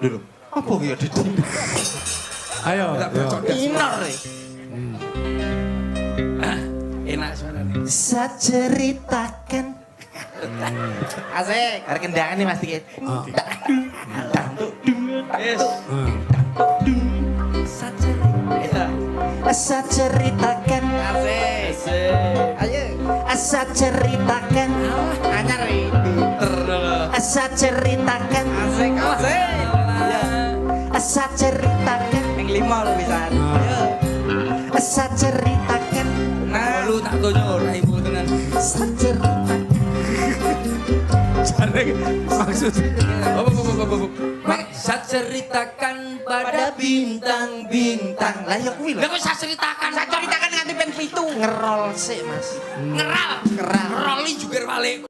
Dulu. Apa ya Didi? Ayo. Minor. Enak suaranya. Saya ceritakan. Asik. Ada kendangan nih Mas Dikit. Yes. Saya ceritakan. Asik. Ayo. Saya ceritakan. Anyar nih. Saya ceritakan. Asik. Asik. Saya ceritakan. Yang 5 lo bisa. Saya ceritakan. Nah, lu tak tonyo ora ibu tenan. Saya ceritakan. Maksud. Saya ceritakan pada bintang-bintang. Lah ya kuwi lho. Lah kok saya ceritakan nganti ben 7. Ngerol sih Mas. Ngeral. Ngeral. Ngeroli juga balik.